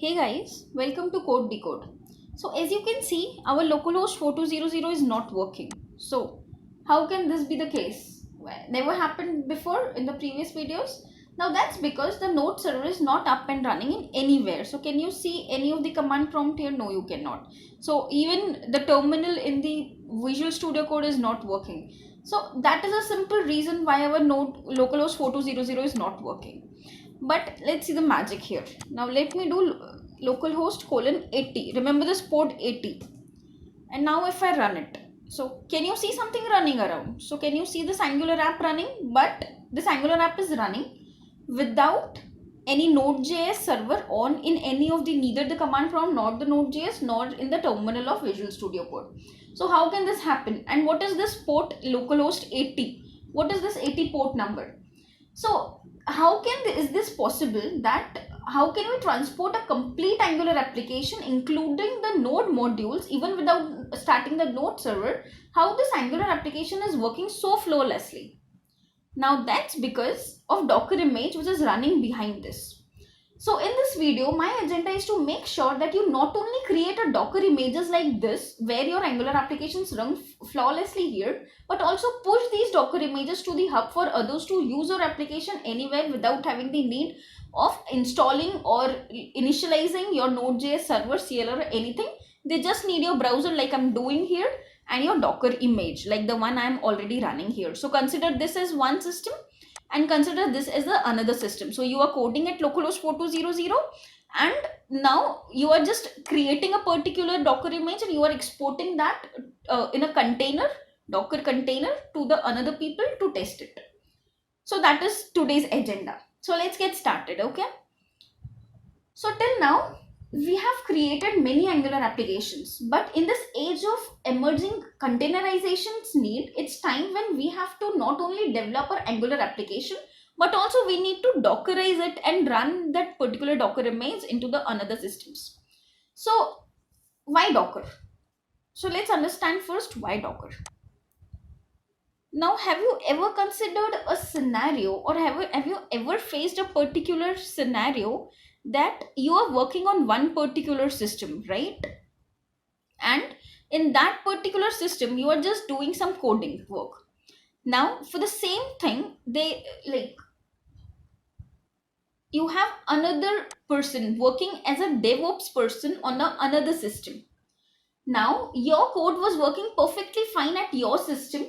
Hey guys, welcome to Code Decode. So as you can see, our localhost 4200 is not working. So how can this be the case? Well, never happened before in the previous videos. Now that's because the node server is not up and running in anywhere. So can you see any of the command prompt here? No, you cannot. So even the terminal in the Visual Studio Code is not working. So that is a simple reason why our node localhost 4200 is not working. But let's see the magic here. Now let me do localhost colon 80. Remember this port 80. And now if I run it, so can you see something running around? So can you see this Angular app running? But this Angular app is running without any Node.js server on in any of the neither the command prompt nor the Node.js nor in the terminal of Visual Studio Code. So how can this happen? And what is this port localhost 80? What is this 80 port number? So how can is this possible that how can we transport a complete Angular application including the node modules even without starting the node server? How this Angular application is working so flawlessly? Now that's because of Docker image which is running behind this. So in this video, my agenda is to make sure that you not only create a Docker images like this, where your Angular applications run flawlessly here, but also push these Docker images to the hub for others to use your application anywhere without having the need of installing or initializing your Node.js server, CLR or anything. They just need your browser like I'm doing here and your Docker image like the one I'm already running here. So consider this as one system and consider this as the another system. So you are coding at localhost 4200 and now you are just creating a particular Docker image and you are exporting that in a container, Docker container to the another people to test it. So that is today's agenda. So let's get started, okay? So till now, we have created many Angular applications, but in this age of emerging containerization's need, it's time when we have to not only develop our Angular application, but also we need to Dockerize it and run that particular Docker image into the another systems. So why Docker? So let's understand first why Docker. Now, have you ever considered a scenario or have you ever faced a particular scenario that you are working on one particular system, right? And in that particular system, you are just doing some coding work. Now, for the same thing, they like you have another person working as a DevOps person on another system. Now, your code was working perfectly fine at your system,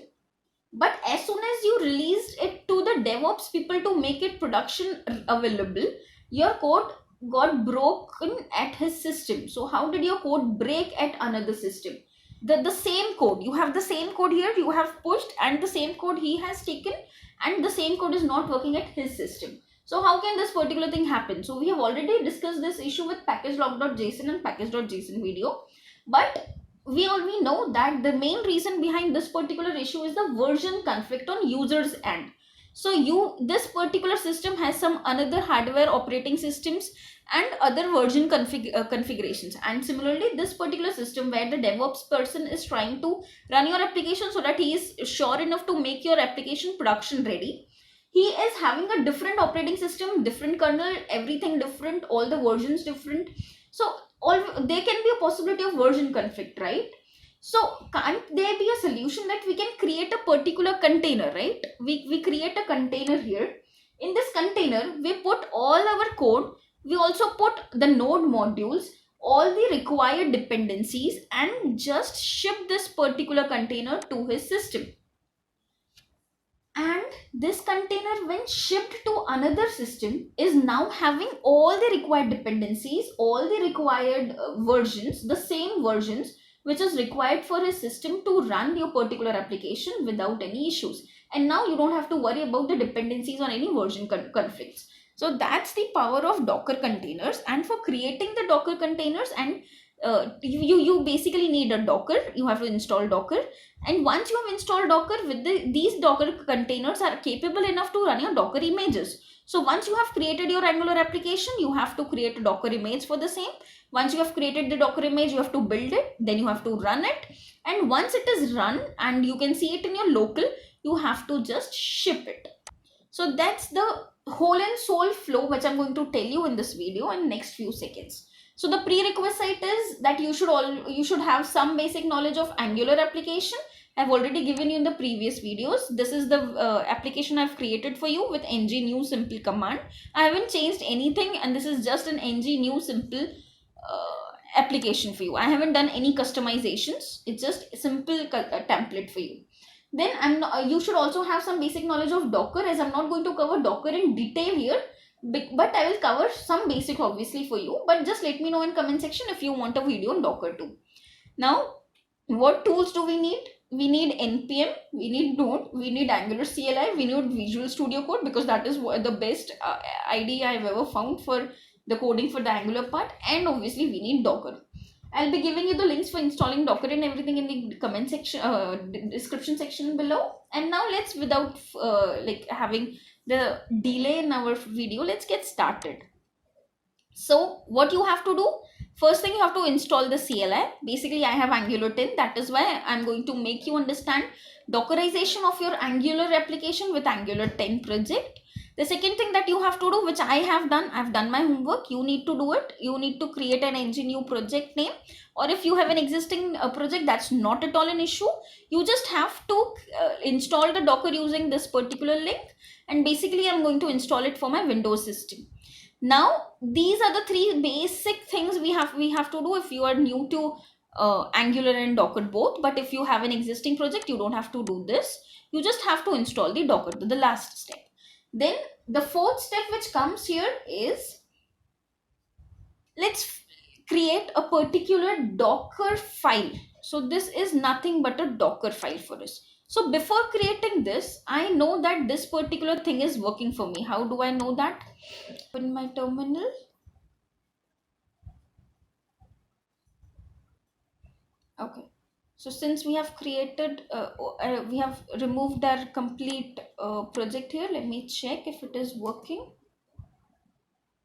but as soon as you released it to the DevOps people to make it production available, your code got broken at his system. So how did your code break at another system? The same code, you have the same code here, you have pushed and the same code he has taken and the same code is not working at his system. So how can this particular thing happen? So we have already discussed this issue with package.json and package.json video, but we know that the main reason behind this particular issue is the version conflict on users end. So this particular system has some another hardware operating systems and other version configurations, and similarly this particular system where the DevOps person is trying to run your application so that he is sure enough to make your application production ready, he is having a different operating system, different kernel, everything different, all the versions different. So there can be a possibility of version conflict, right? So can't there be a solution that we can create a particular container, right? We create a container here. In this container, we put all our code. We also put the node modules, all the required dependencies, and just ship this particular container to his system. And this container, when shipped to another system, is now having all the required dependencies, all the required versions, the same versions which is required for a system to run your particular application without any issues. And now you don't have to worry about the dependencies on any version conflicts. So that's the power of Docker containers. And for creating the Docker containers, and you basically need a Docker. You have to install Docker, and once you have installed Docker, with these Docker containers are capable enough to run your Docker images. So once you have created your Angular application, you have to create a Docker image for the same. Once you have created the Docker image, you have to build it, then you have to run it, and once it is run and you can see it in your local, you have to just ship it. So that's the whole and soul flow which I'm going to tell you in this video in next few seconds. So the prerequisite is that you should have some basic knowledge of Angular application. I've already given you in the previous videos. This is the application I've created for you with ng new simple command. I haven't changed anything, and this is just an ng new simple application for you. I haven't done any customizations. It's just a simple template for you. Then you should also have some basic knowledge of Docker, as I'm not going to cover Docker in detail here, but I will cover some basic obviously for you. But just let me know in comment section if you want a video on Docker too. Now, what tools do we need? We need npm, we need Node, we need Angular CLI, we need Visual Studio Code, because that is the best IDE I've ever found for the coding for the Angular part, and obviously we need Docker. I'll be giving you the links for installing Docker and everything in the comment section, description section below. And now let's, without like having the delay in our video, let's get started. So what you have to do, first thing, you have to install the CLI. Basically, I have Angular 10. That is why I'm going to make you understand Dockerization of your Angular application with Angular 10 project. The second thing that you have to do, which I have done, I've done my homework. You need to do it. You need to create an ng new project name, or if you have an existing project, that's not at all an issue. You just have to install the Docker using this particular link, and basically I'm going to install it for my Windows system. Now, these are the three basic things we have to do if you are new to Angular and Docker both. But if you have an existing project, you don't have to do this. You just have to install the Docker, the last step. Then the fourth step which comes here is, let's create a particular Docker file. So this is nothing but a Docker file for us. So before creating this, I know that this particular thing is working for me. How do I know that? Open my terminal. Okay. So since we have created, we have removed our complete project here. Let me check if it is working.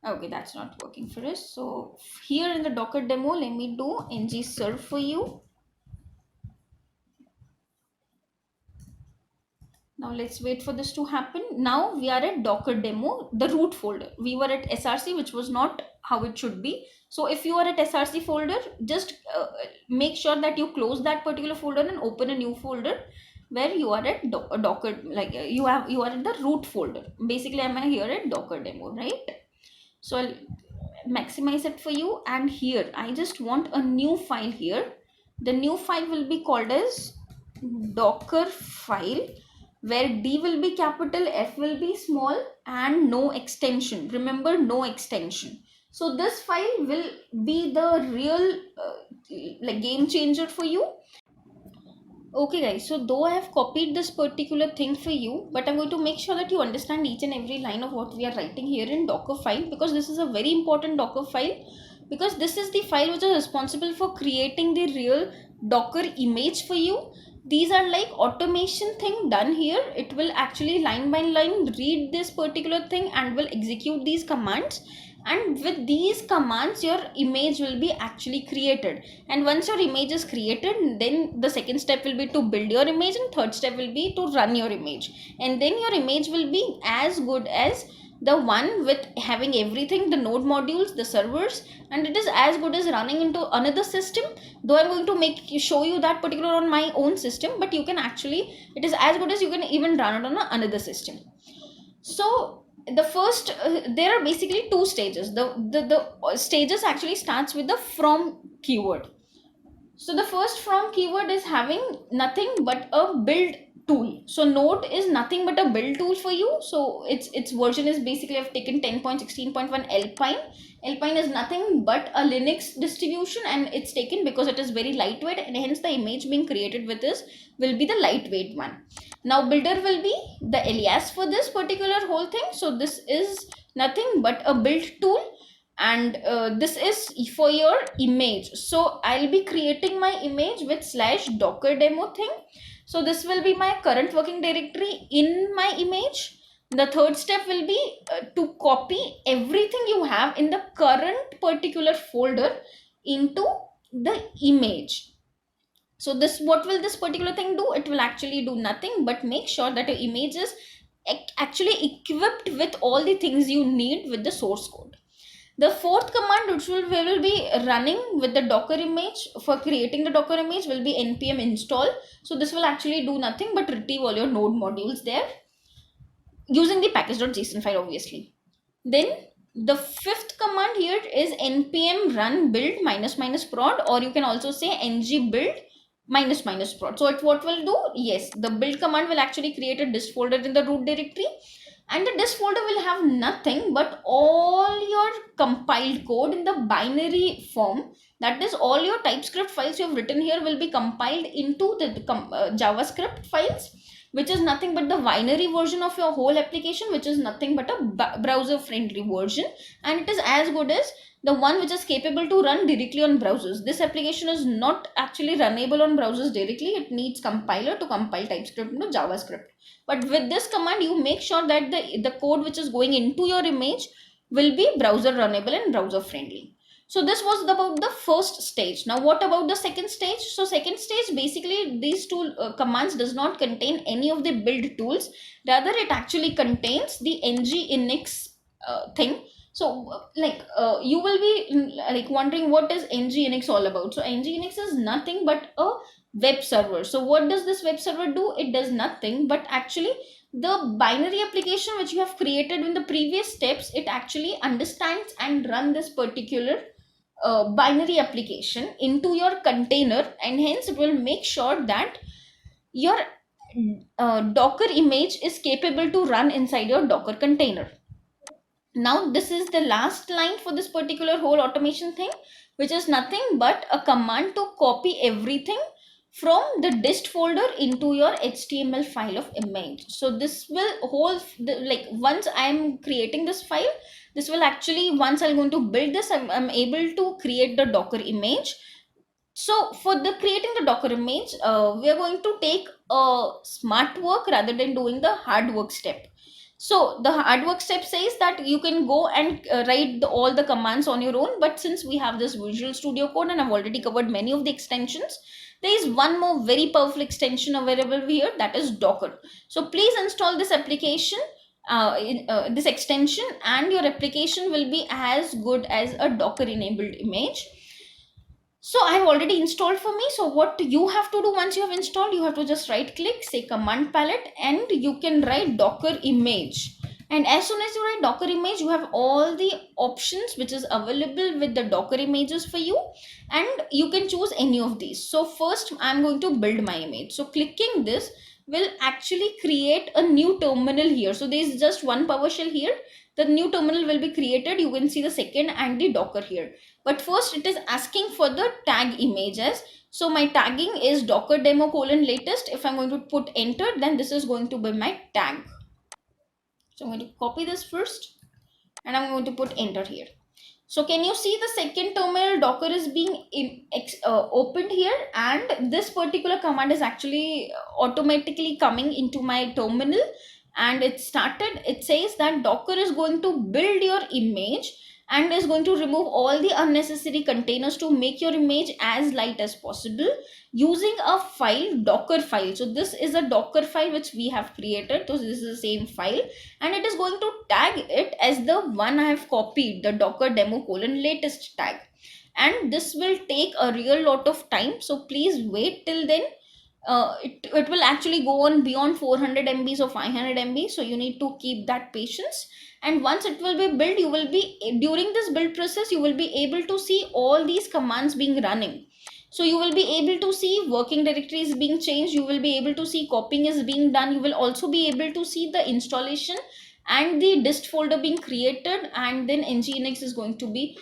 Okay, that's not working for us. So here in the Docker demo, let me do ng serve for you. Now let's wait for this to happen. Now we are at Docker demo, the root folder. We were at src, which was not how it should be. So if you are at src folder, just make sure that you close that particular folder and open a new folder where you are at Docker, like you are at the root folder. Basically, I'm here at Docker demo, right? So I'll maximize it for you, and here I just want a new file here. The new file will be called as Docker file, where D will be capital, F will be small, and no extension. Remember, no extension. So this file will be the real like game changer for you. Okay guys, so though I have copied this particular thing for you, but I'm going to make sure that you understand each and every line of what we are writing here in Docker file, because this is a very important Docker file, because this is the file which is responsible for creating the real Docker image for you. These are like automation thing done here. It will actually line by line read this particular thing and will execute these commands. And with these commands, your image will be actually created. And once your image is created, then the second step will be to build your image, and third step will be to run your image. And then your image will be as good as the one with having everything, the node modules, the servers, and it is as good as running into another system. Though I'm going to show you that particular on my own system, but you can actually, it is as good as you can even run it on another system. So the first, there are basically two stages. The stages actually starts with the from keyword. So the first from keyword is having nothing but a build tool. So Node is nothing but a build tool for you. So its version is basically, I've taken 10.16.1 Alpine. Alpine is nothing but a Linux distribution, and it's taken because it is very lightweight, and hence the image being created with this will be the lightweight one. Now builder will be the alias for this particular whole thing. So this is nothing but a build tool, and this is for your image. So I'll be creating my image with /docker demo thing. So this will be my current working directory in my image. The third step will be to copy everything you have in the current particular folder into the image. So this, what will this particular thing do? It will actually do nothing but make sure that your image is actually equipped with all the things you need with the source code. The fourth command which we will be running with the Docker image for creating the Docker image will be npm install. So this will actually do nothing but retrieve all your node modules there using the package.json file, obviously. Then the fifth command here is npm run build minus minus prod, or you can also say ng build minus minus prod. So what will do? Yes, the build command will actually create a dist folder in the root directory, and the dist folder will have nothing but all your compiled code in the binary form. That is, all your TypeScript files you have written here will be compiled into the JavaScript files, which is nothing but the binary version of your whole application, which is nothing but a browser friendly version, and it is as good as the one which is capable to run directly on browsers. This application is not actually runnable on browsers directly. It needs compiler to compile TypeScript into JavaScript. But with this command, you make sure that the code which is going into your image will be browser runnable and browser friendly. So this was about the first stage. Now what about the second stage? So second stage, basically these two commands does not contain any of the build tools. Rather, it actually contains the nginx thing. So you will be like wondering what is nginx all about. So nginx is nothing but a web server. So what does this web server do? It does nothing but actually the binary application which you have created in the previous steps, it actually understands and run this particular binary application into your container, and hence it will make sure that your Docker image is capable to run inside your Docker container. Now this is the last line for this particular whole automation thing, which is nothing but a command to copy everything from the dist folder into your HTML file of image. So this will once I am creating this file, this will actually, once I'm going to build this, I'm able to create the Docker image. So for the creating the Docker image, we are going to take a smart work rather than doing the hard work step. So the hard work step says that you can go and write all the commands on your own. But since we have this Visual Studio Code and I've already covered many of the extensions, there is one more very powerful extension available here, that is Docker. So please install this application, this extension, and your application will be as good as a Docker enabled image. So I have already installed for me. So what you have to do once you have installed, you have to just right click, say command palette, and you can write Docker image. And as soon as you write Docker image, you have all the options which is available with the Docker images for you, and you can choose any of these. So first I'm going to build my image. So clicking this will actually create a new terminal here. So there is just one PowerShell here. The new terminal will be created. You can see the second and the Docker here. But first it is asking for the tag images. So my tagging is docker demo : latest. If I'm going to put enter, then this is going to be my tag. So I'm going to copy this first and I'm going to put enter here. So can you see the second terminal Docker is being opened here, and this particular command is actually automatically coming into my terminal, and it says that Docker is going to build your image and is going to remove all the unnecessary containers to make your image as light as possible using a file, Docker file. So this is a Docker file which we have created. So this is the same file, and it is going to tag it as the one I have copied, the docker demo : latest tag. And this will take a real lot of time, so please wait till then. It will actually go on beyond 400 MBs or 500 MB, so you need to keep that patience. And once it will be built, you will be, during this build process, you will be able to see all these commands being running. So you will be able to see working directories being changed, you will be able to see copying is being done, you will also be able to see the installation and the dist folder being created, and then nginx is going to be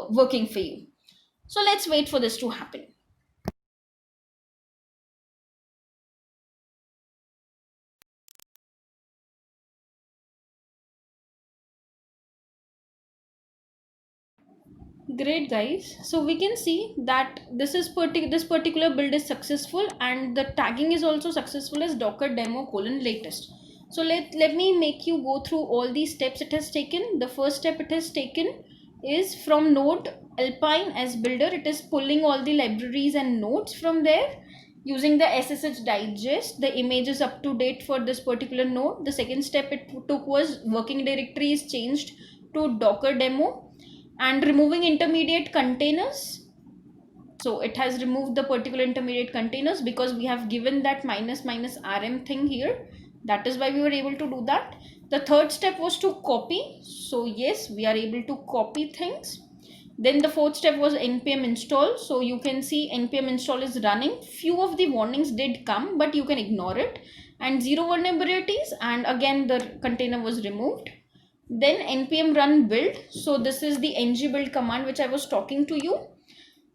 working for you. So let's wait for this to happen. Great guys, so we can see that this particular build is successful, and the tagging is also successful as docker demo : latest. So let me make you go through all these steps it has taken. The first step it has taken is from node Alpine as builder. It is pulling all the libraries and nodes from there using the SSH digest. The image is up to date for this particular node. The second step it took was working directory is changed to docker demo. and removing intermediate containers. So it has removed the particular intermediate containers because we have given that minus minus rm thing here. That is why we were able to do that. The third step was to copy. So yes, we are able to copy things. Then the fourth step was npm install. So you can see npm install is running. Few of the warnings did come, but you can ignore it. And zero vulnerabilities, and again the container was removed. Then npm run build. So this is the ng build command which I was talking to you.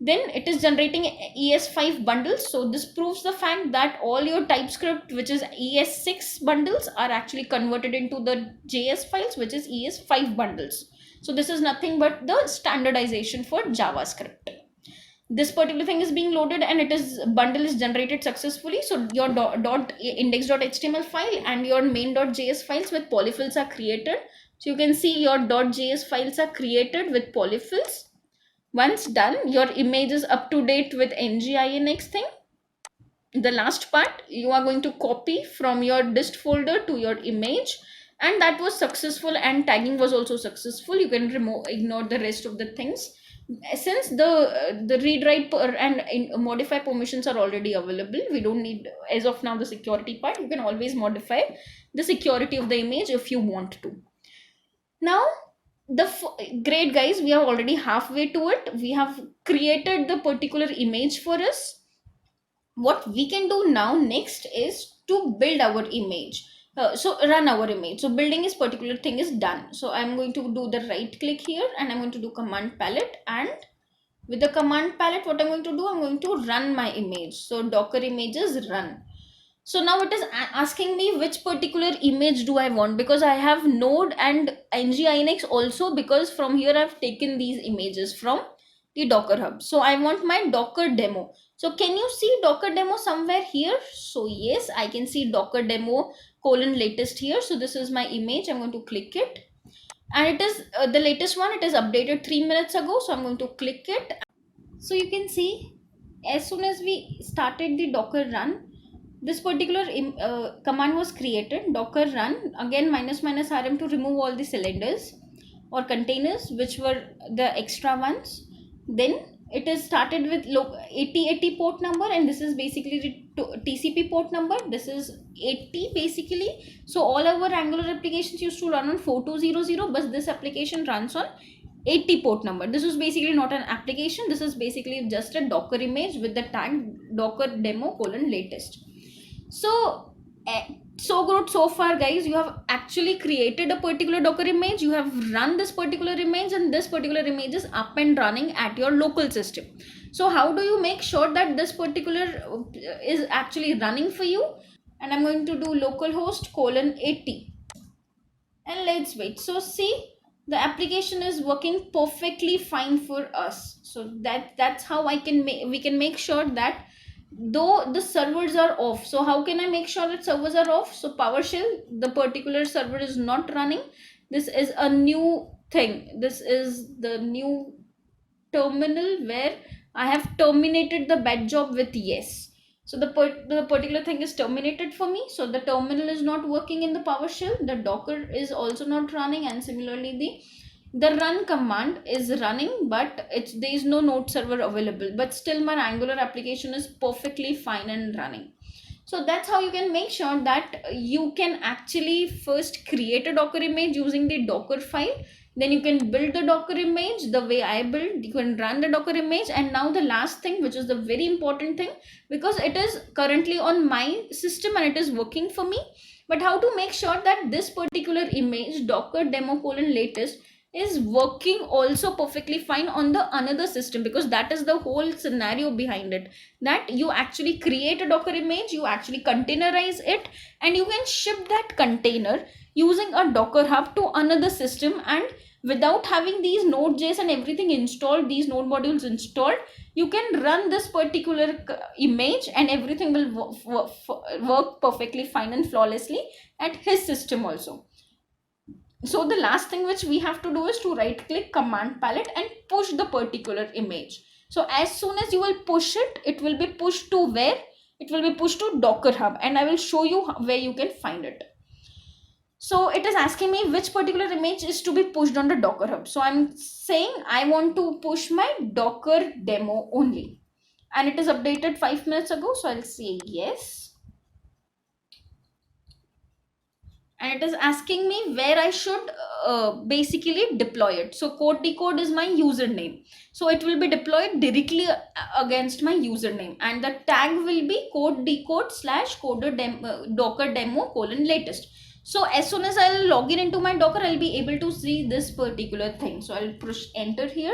Then it is generating ES5 bundles. So this proves the fact that all your TypeScript, which is ES6 bundles, are actually converted into the JS files, which is ES5 bundles. So this is nothing but the standardization for JavaScript. This particular thing is being loaded and it is bundle is generated successfully. So your index.html file and your main.js files with polyfills are created. So you can see your .js files are created with polyfills. Once done, your image is up to date with nginx thing. The last part, you are going to copy from your dist folder to your image, and that was successful, and tagging was also successful. You can ignore the rest of the things. Since the read write and modify permissions are already available, we don't need as of now the security part. You can always modify the security of the image if you want to. Now great guys, we are already halfway to it. We have created the particular image for us. What we can do now next is to build our image. So run our image. So building this particular thing is done. So I'm going to do the right click here and I'm going to do command palette, and with the command palette what I'm going to do, I'm going to run my image. So docker images run. So now it is asking me which particular image do I want, because I have node and nginx also, because from here I've taken these images from the Docker Hub. So I want my Docker demo. So can you see Docker demo somewhere here? So yes, I can see Docker demo :latest here. So this is my image. I'm going to click it, and it is the latest one. It is updated 3 minutes ago. So I'm going to click it. So you can see as soon as we started the Docker run, this particular command was created, docker run, again minus minus rm to remove all the cylinders or containers which were the extra ones. Then it is started with 8080 port number, and this is basically the TCP port number. This is 80 basically. So all our Angular applications used to run on 4200, but this application runs on 80 port number. This is basically not an application. This is basically just a Docker image with the tag docker demo :latest. So so good so far guys. You have actually created a particular Docker image, you have run this particular image, and this particular image is up and running at your local system. So how do you make sure that this particular is actually running for you? And I'm going to do localhost :80, and let's wait. So see, the application is working perfectly fine for us. So that's how we can make sure that though the servers are off. So how can I make sure that servers are off? So PowerShell, the particular server is not running. This is a new thing. This is the new terminal where I have terminated the batch job with yes. So the particular thing is terminated for me. So the terminal is not working in the PowerShell. The Docker is also not running, and similarly the run command is running, but there is no node server available, but still my Angular application is perfectly fine and running. So that's how you can make sure that you can actually first create a Docker image using the Docker file. Then you can build the Docker image the way I build. You can run the Docker image. And now the last thing, which is the very important thing, because it is currently on my system and it is working for me. But how to make sure that this particular image, Docker demo :latest, is working also perfectly fine on the another system, because that is the whole scenario behind it, that you actually create a Docker image, you actually containerize it, and you can ship that container using a Docker Hub to another system. And without having these Node.js and everything installed, these node modules installed, you can run this particular image and everything will work perfectly fine and flawlessly at his system also. So the last thing which we have to do is to right click command palette and push the particular image. So as soon as you will push it, it will be pushed to where? It will be pushed to Docker Hub, and I will show you where you can find it. So it is asking me which particular image is to be pushed on the Docker Hub. So I'm saying I want to push my Docker demo only. And it is updated 5 minutes ago. So I'll say yes. And it is asking me where I should basically deploy it. So code decode is my username. So it will be deployed directly against my username. And the tag will be code decode slash coder docker demo colon latest. So as soon as I'll log in into my Docker, I'll be able to see this particular thing. So I'll push enter here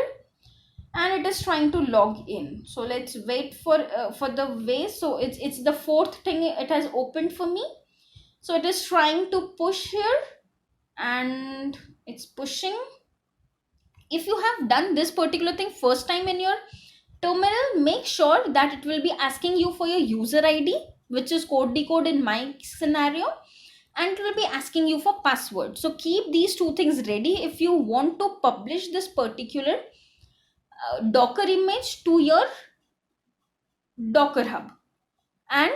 and it is trying to log in. So let's wait for the way. So it's the fourth thing it has opened for me. So it is trying to push here and it's pushing. If you have done this particular thing first time in your terminal, make sure that it will be asking you for your user ID, which is code decode in my scenario, and it will be asking you for password. So keep these two things ready if you want to publish this particular Docker image to your Docker Hub. And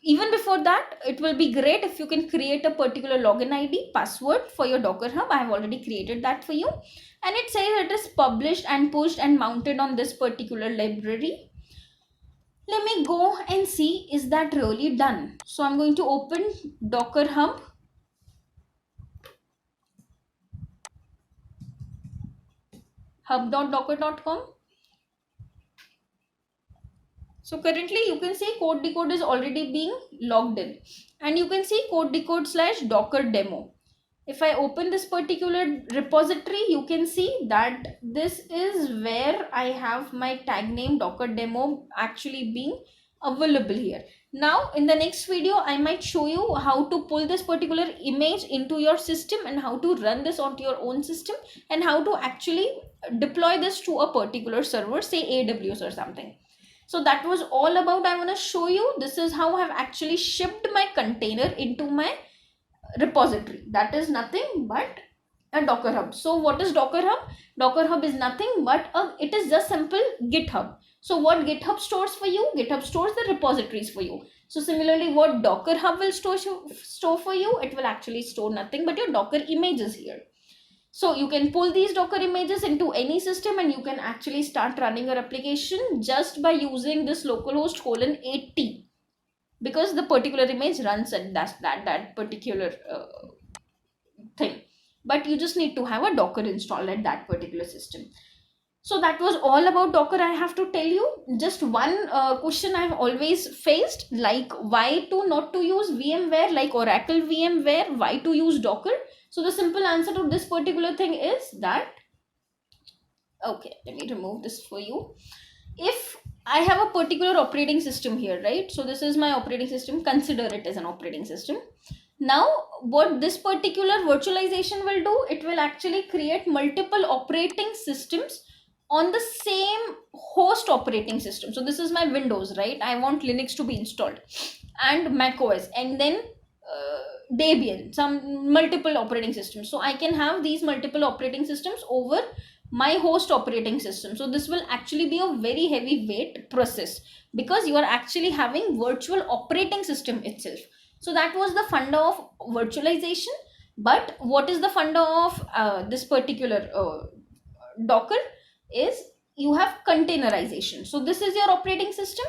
even before that, it will be great if you can create a particular login ID password for your Docker Hub. I have already created that for you. And it says it is published and pushed and mounted on this particular library. Let me go and see, is that really done? So I'm going to open Docker Hub. hub.docker.com. So currently you can see code decode is already being logged in, and you can see code decode slash docker demo. If I open this particular repository, you can see that this is where I have my tag name Docker demo actually being available here. Now in the next video, I might show you how to pull this particular image into your system and how to run this onto your own system and how to actually deploy this to a particular server, say AWS or something. So that was all about. I want to show you this is how I have actually shipped my container into my repository. That is nothing but a Docker Hub. So what is Docker Hub? Docker Hub is nothing but it is just simple GitHub. So what GitHub stores for you? GitHub stores the repositories for you. So similarly, what Docker Hub will store for you? It will actually store nothing but your Docker images here. So you can pull these Docker images into any system and you can actually start running your application just by using this localhost :80, because the particular image runs at that particular thing. But you just need to have a Docker installed at that particular system. So that was all about Docker. I have to tell you just one question I've always faced, like why to not to use VMware, like Oracle VMware, why to use Docker. So the simple answer to this particular thing is that, okay, let me remove this for you. If I have a particular operating system here, right? So this is my operating system. Consider it as an operating system. Now, what this particular virtualization will do, it will actually create multiple operating systems on the same host operating system. So this is my Windows, right? I want Linux to be installed and Mac OS, and then Debian, some multiple operating systems. So I can have these multiple operating systems over my host operating system. So this will actually be a very heavyweight process because you are actually having virtual operating system itself. So that was the funda of virtualization. But what is the funda of this particular Docker is you have containerization. So this is your operating system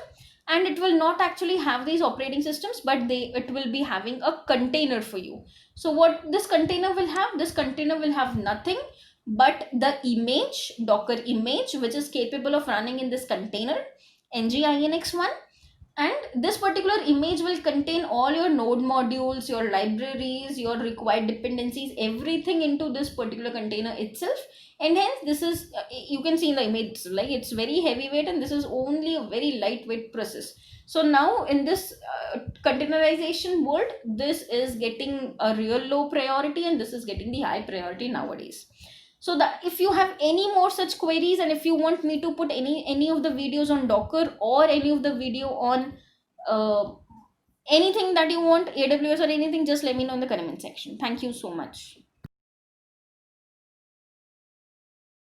and it will not actually have these operating systems, but it will be having a container for you. So what this container will have? This container will have nothing but the image, Docker image, which is capable of running in this container, nginx1. And this particular image will contain all your node modules, your libraries, your required dependencies, everything into this particular container itself. And hence this is, you can see in the image, like it's very heavyweight and this is only a very lightweight process. So now in this containerization world, this is getting a real low priority and this is getting the high priority nowadays. So that if you have any more such queries and if you want me to put any of the videos on Docker or any of the video on anything that you want, AWS or anything, just let me know in the comment section. Thank you so much.